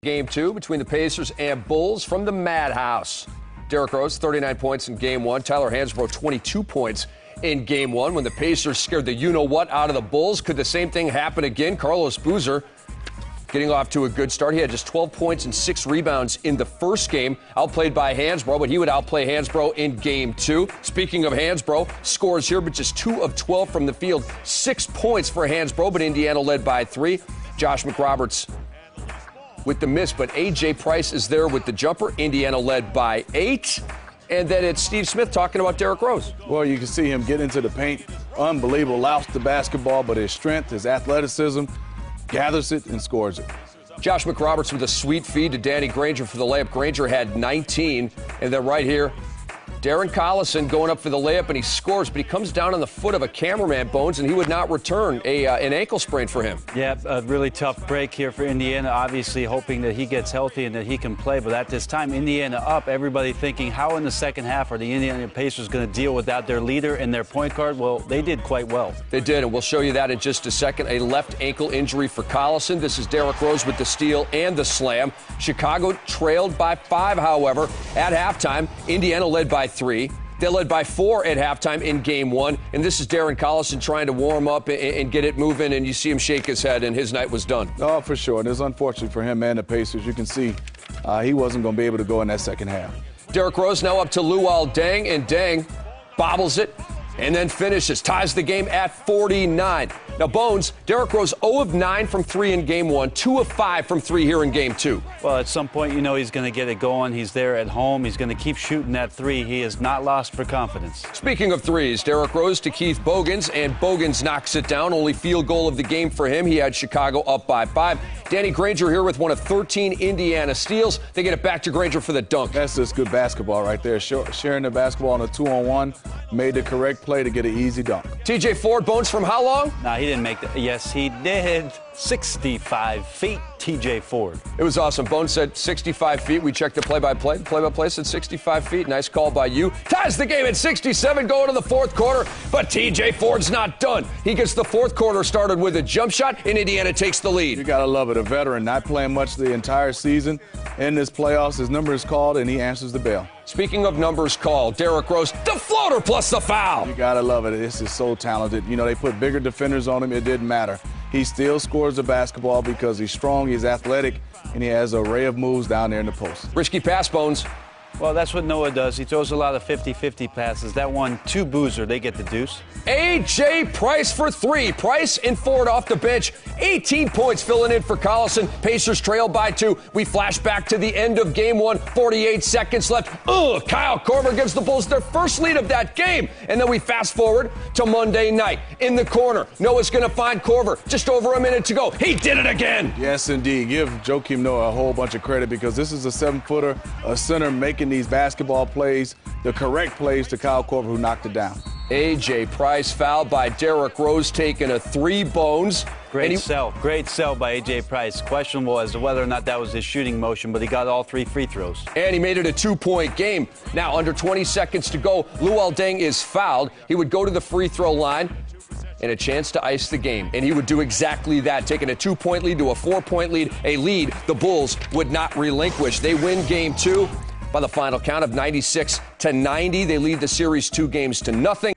Game 2 between the Pacers and Bulls from the Madhouse. Derrick Rose, 39 points in Game 1. Tyler Hansbrough, 22 points in Game 1 when the Pacers scared the you-know-what out of the Bulls. Could the same thing happen again? Carlos Boozer getting off to a good start. He had just 12 points and 6 rebounds in the first game, outplayed by Hansbrough, but he would outplay Hansbrough in Game 2. Speaking of Hansbrough, scores here, but just 2 of 12 from the field. 6 points for Hansbrough, but Indiana led by 3. Josh McRoberts with the miss, but A.J. Price is there with the jumper. Indiana led by 8. And then it's Steve Smith talking about Derrick Rose. Well, you can see him get into the paint. Unbelievable. Lost the basketball, but his strength, his athleticism, gathers it and scores it. Josh McRoberts with a sweet feed to Danny Granger for the layup. Granger had 19. And then right here, Darren Collison going up for the layup, and he scores, but he comes down on the foot of a cameraman, Bones, and he would not return an ankle sprain for him. Yeah, a really tough break here for Indiana, obviously hoping that he gets healthy and that he can play. But at this time, Indiana up, everybody thinking, how in the second half are the Indiana Pacers going to deal without their leader and their point guard? Well, they did quite well. They did, and we'll show you that in just a second. A left ankle injury for Collison. This is Derrick Rose with the steal and the slam. Chicago trailed by 5, however, at halftime. Indiana led by 3. They led by 4 at halftime in Game 1. And this is Darren Collison trying to warm up and get it moving, and you see him shake his head, and his night was done. Oh, for sure. And it's unfortunate for him and the Pacers. You can see he wasn't going to be able to go in that second half. Derrick Rose now up to Luol Deng, and Deng bobbles it and then finishes, ties the game at 49. Now, Bones, Derrick Rose 0 of 9 from 3 in Game 1, 2 of 5 from 3 here in Game 2. Well, at some point, you know he's going to get it going. He's there at home. He's going to keep shooting that 3. He is not lost for confidence. Speaking of threes, Derrick Rose to Keith Bogans, and Bogans knocks it down. Only field goal of the game for him. He had Chicago up by 5. Danny Granger here with one of 13 Indiana steals. They get it back to Granger for the dunk. That's just good basketball right there. Sharing the basketball on a 2-on-1, made the correct play to get an easy dunk. TJ Ford, Bones, from how long? Nah, he didn't make that. Yes, he did. 65 feet, TJ Ford. It was awesome. Bones said 65 feet. We checked the play-by-play. The play-by-play said 65 feet. Nice call by you. Ties the game at 67 going to the fourth quarter, but TJ Ford's not done. He gets the fourth quarter started with a jump shot, and Indiana takes the lead. You got to love it. A veteran not playing much the entire season. In this playoffs, his number is called, and he answers the bell. Speaking of numbers called, Derrick Rose, the floater plus the foul. You got to love it. This is so talented. You know, they put bigger defenders on him. It didn't matter. He still scores the basketball because he's strong, he's athletic, and he has an array of moves down there in the post. Risky pass, Bones. Well, that's what Noah does. He throws a lot of 50-50 passes. That one to Boozer, they get the deuce. A.J. Price for 3. Price and Ford off the bench. 18 points filling in for Collison. Pacers trail by 2. We flash back to the end of Game 1. 48 seconds left. Kyle Korver gives the Bulls their first lead of that game. And then we fast forward to Monday night. In the corner, Noah's going to find Korver. Just over a minute to go. He did it again. Yes, indeed. Give Joakim Noah a whole bunch of credit because this is a 7-footer, a center making these basketball plays, the correct plays to Kyle Korver, who knocked it down. A.J. Price fouled by Derrick Rose, taking a 3, Bones. Great sell by A.J. Price. Questionable as to whether or not that was his shooting motion, but he got all 3 free throws. And he made it a 2-point game. Now, under 20 seconds to go, Luol Deng is fouled. He would go to the free throw line and a chance to ice the game. And he would do exactly that, taking a 2-point lead to a 4-point lead, a lead the Bulls would not relinquish. They win Game 2 by the final count of 96-90. They lead the series 2 games to nothing.